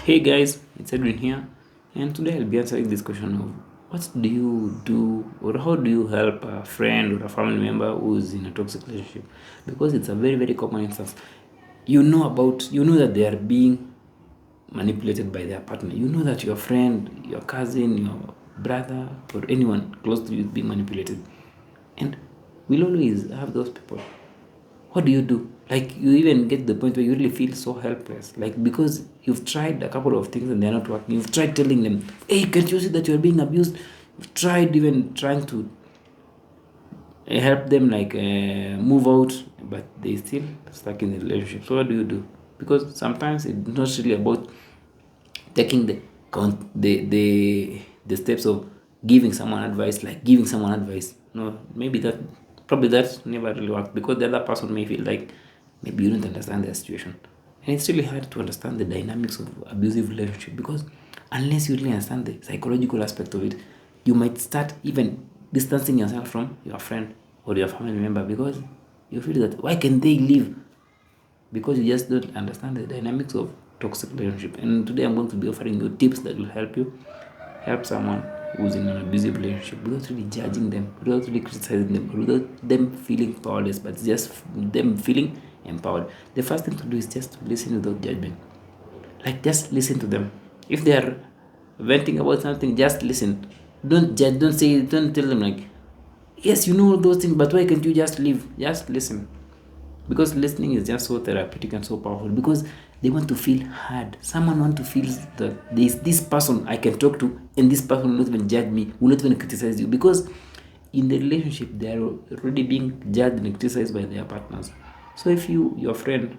Hey guys, it's Edwin here, and today I'll be answering this question of what do you do or how do you help a friend or a family member who's in a toxic relationship? Because it's a very common instance. You know that they are being manipulated by their partner. You know that your friend, your cousin, your brother, or anyone close to you is being manipulated. And we'll always have those people. What do you do? Like, you even get to the point where you really feel so helpless, like, because you've tried a couple of things and they're not working. You've tried telling them, hey, can't you see that you're being abused? You've tried even trying to help them, like, move out, but they still stuck in the relationship. So what do you do? Because sometimes it's not really about taking the steps of giving someone advice, like giving someone advice. No, maybe that, probably that never really worked, because the other person may feel like maybe you don't understand their situation. And it's really hard to understand the dynamics of abusive relationship, because unless you really understand the psychological aspect of it, you might start even distancing yourself from your friend or your family member, because you feel that why can they leave, because you just don't understand the dynamics of toxic relationship. And today I'm going to be offering you tips that will help you help someone who's in an abusive relationship without really judging them, without really criticizing them, without them feeling powerless, but just them feeling empowered. The first thing to do is just to listen without judgment. Like, just listen to them. If they are venting about something, just listen. Don't judge, don't tell them like, yes, you know all those things, but why can't you just leave? Just listen, because listening is just so therapeutic and so powerful, because they want to feel heard. Someone want to feel that there's this person I can talk to, and this person will not even judge me, will not even criticize you, because in the relationship they are already being judged and criticized by their partners. So if your friend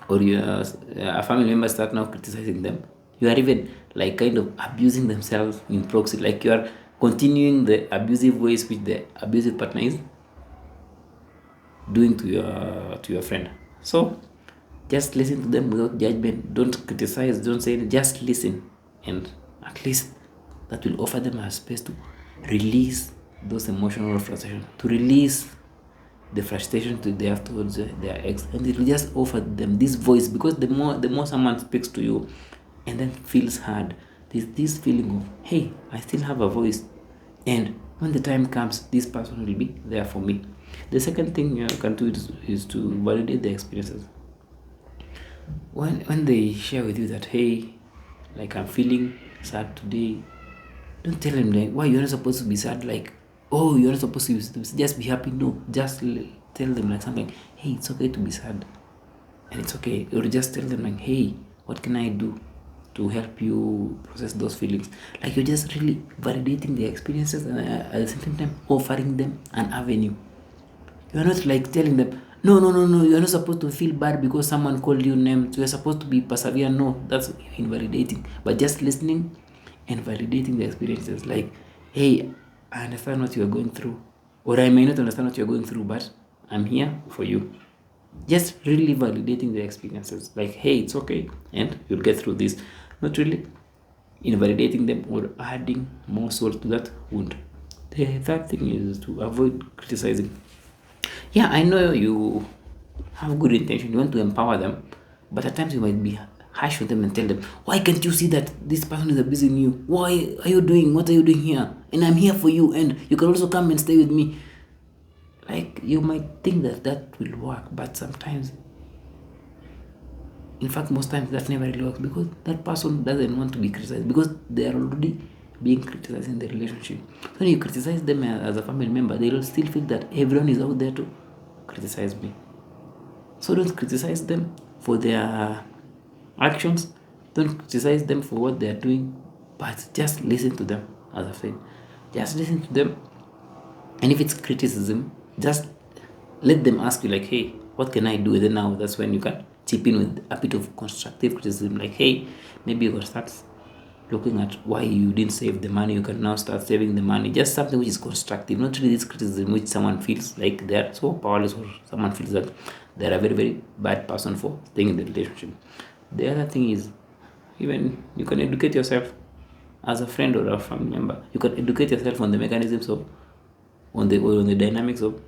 or your a family member start now criticizing them, you are even like kind of abusing themselves in proxy, like you are continuing the abusive ways which the abusive partner is doing to your friend. So just listen to them without judgment. Don't criticize, don't say it, just listen. And at least that will offer them a space to release those emotional frustration, to release the frustration to they have towards their ex, and it will just offer them this voice, because the more someone speaks to you and then feels heard, there's this feeling of, hey, I still have a voice, and when the time comes, this person will be there for me. The second thing you can do is to validate the experiences. When they share with you that, hey, like, I'm feeling sad today, don't tell them like, why you're not supposed to be sad, like, oh, you're not supposed to just be happy. No, just tell them like something, hey, it's okay to be sad, and it's okay. Or just tell them like, hey, what can I do to help you process those feelings? Like, you're just really validating the experiences, and at the same time offering them an avenue. You're not like telling them, no, you're not supposed to feel bad because someone called you names. You're supposed to be persevere. No, that's invalidating. But just listening and validating the experiences. Like, hey, I understand what you're going through. Or I may not understand what you're going through, but I'm here for you. Just really validating the experiences. Like, hey, it's okay. And you'll get through this. Not really invalidating them or adding more salt to that wound. The third thing is to avoid criticizing. Yeah, I know you have good intention, you want to empower them, but at times you might be harsh with them and tell them, why can't you see that this person is abusing you? Why are you doing what are you doing here? And I'm here for you, and you can also come and stay with me. Like, you might think that that will work, but sometimes, in fact most times, that never really works, because that person doesn't want to be criticized, because they are already being criticized in the relationship. So when you criticize them as a family member, they will still feel that everyone is out there to criticize me. So don't criticize them for their actions, don't criticize them for what they are doing, but just listen to them. As I've said, just listen to them. And if it's criticism, just let them ask you like, hey, what can I do? And then now that's when you can chip in with a bit of constructive criticism, like, hey, maybe you can start looking at why you didn't save the money. You can now start saving the money. Just something which is constructive, not really this criticism which someone feels like they're so powerless, or someone feels that they're a very bad person for staying in the relationship. The other thing is, even you can educate yourself as a friend or a family member. You can educate yourself on the mechanisms of, on the dynamics of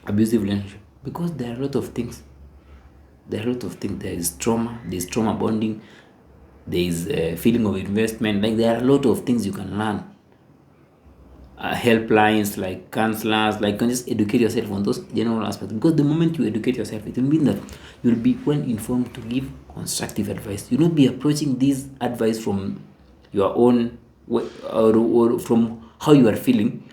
abusive relationship, because there are a lot of things. There is trauma. There's trauma bonding. there is a feeling of investment. Like there are a lot of things you can learn. Helplines, like counselors, like you can just educate yourself on those general aspects, because the moment you educate yourself, it will mean that you'll be well informed to give constructive advice. You'll not be approaching this advice from your own way, or from how you are feeling.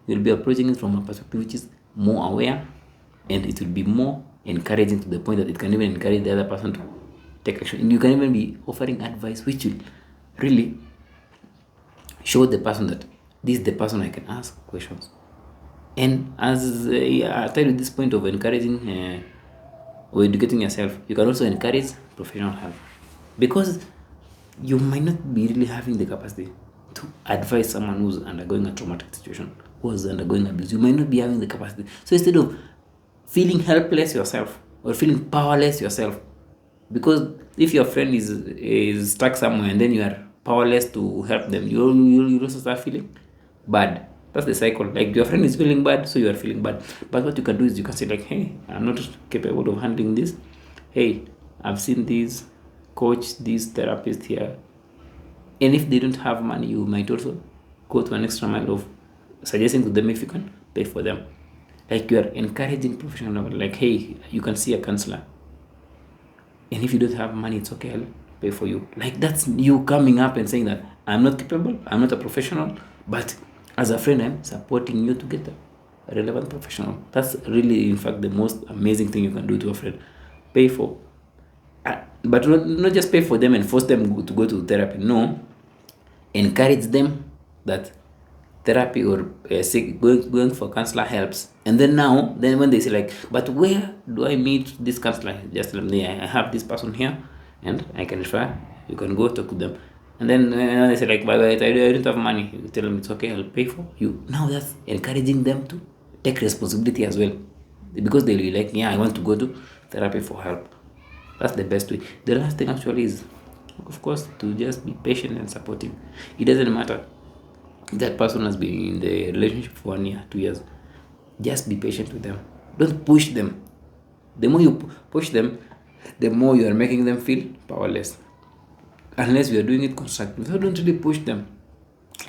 You'll be approaching it from a perspective which is more aware, and it will be more encouraging, to the point that it can even encourage the other person to take action. And you can even be offering advice which will really show the person that this is the person I can ask questions. And as I tell you, this point of encouraging or educating yourself, you can also encourage professional help, because you might not be really having the capacity to advise someone who's undergoing a traumatic situation, who's undergoing abuse. You might not be having the capacity. So instead of feeling helpless yourself or feeling powerless yourself, because if your friend is stuck somewhere and then you are powerless to help them, you also start feeling bad. That's the cycle. Like your friend is feeling bad, so you are feeling bad. But what you can do is you can say like, hey, I'm not capable of handling this. Hey, I've seen this coach, this therapist here. And if they don't have money, you might also go to an extra mile of suggesting to them if you can pay for them. Like you are encouraging professional level. Like, hey, you can see a counselor. And if you don't have money, it's okay, I'll pay for you. Like that's you coming up and saying that I'm not capable, I'm not a professional, but as a friend, I'm supporting you to get a relevant professional. That's really, in fact, the most amazing thing you can do to a friend. Pay for, but not just pay for them and force them to go to therapy. No, encourage them that therapy or going for counselor helps. And then when they say like, but where do I meet this counselor? Just tell them, I have this person here and I can refer, you can go talk to them. And then they say like, but I don't have money. You tell them it's okay, I'll pay for you. Now that's encouraging them to take responsibility as well, because they'll be like, yeah, I want to go to therapy for help. That's the best way. The last thing actually is, of course, to just be patient and supportive. It doesn't matter that person has been in the relationship for 1 year, 2 years. Just be patient with them. Don't push them. The more you push them, the more you are making them feel powerless. Unless you are doing it constructively. So don't really push them.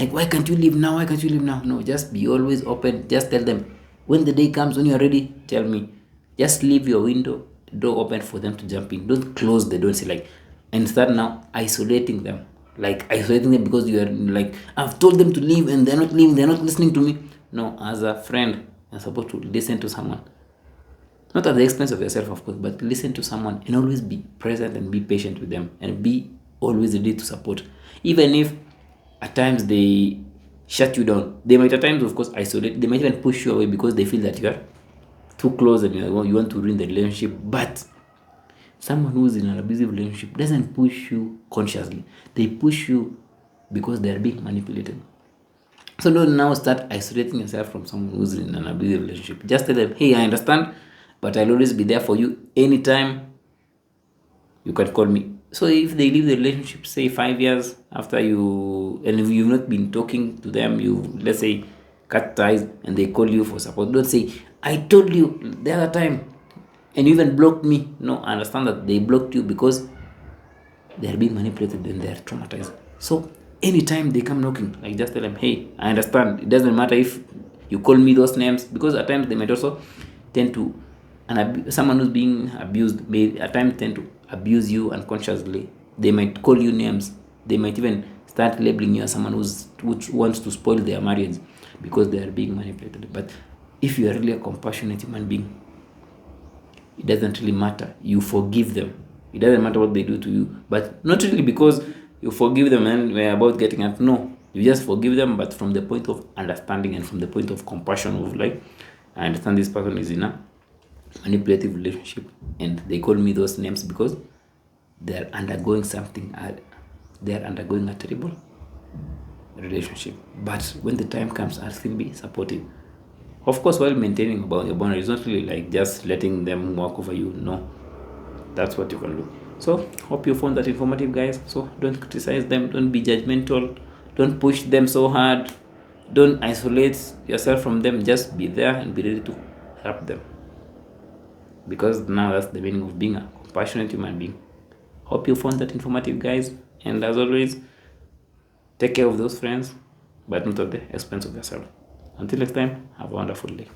Like, why can't you leave now? Why can't you leave now? No, just be always open. Just tell them. When the day comes, when you are ready, tell me. Just leave your door open for them to jump in. Don't close the door and say like, and start now isolating them. Like isolating them because you are like, I've told them to leave and they're not leaving, they're not listening to me. No, as a friend, you're supposed to listen to someone. Not at the expense of yourself, of course, but listen to someone and always be present and be patient with them and be always ready to support. Even if at times they shut you down, they might at times, of course, isolate, they might even push you away because they feel that you are too close and you want to ruin the relationship. But someone who's in an abusive relationship doesn't push you consciously. They push you because they are being manipulated. So don't now start isolating yourself from someone who's in an abusive relationship. Just tell them, hey, I understand, but I'll always be there for you anytime you can call me. So if they leave the relationship, say 5 years after you, and if you've not been talking to them, you, let's say, cut ties, and they call you for support, don't say, I told you the other time, and you even blocked me. No, I understand that they blocked you because they're being manipulated and they're traumatized. So anytime they come knocking, like just tell them, hey, I understand. It doesn't matter if you call me those names, because at times they might also tend to, someone who's being abused may at times tend to abuse you unconsciously. They might call you names. They might even start labeling you as someone which wants to spoil their marriage because they are being manipulated. But if you are really a compassionate human being, it doesn't really matter. You forgive them. It doesn't matter what they do to you, but not really because you forgive them and we're about getting at. No, you just forgive them, but from the point of understanding and from the point of compassion of like, I understand this person is in a manipulative relationship and they call me those names because they're undergoing something. They're undergoing a terrible relationship. But when the time comes, I'll still be supportive. Of course, while maintaining about your boundaries, not really like just letting them walk over you. No, that's what you can do. So, hope you found that informative, guys. So, don't criticize them, don't be judgmental, don't push them so hard, don't isolate yourself from them. Just be there and be ready to help them, because now that's the meaning of being a compassionate human being. Hope you found that informative, guys. And as always, take care of those friends, but not at the expense of yourself. Until next time, have a wonderful day.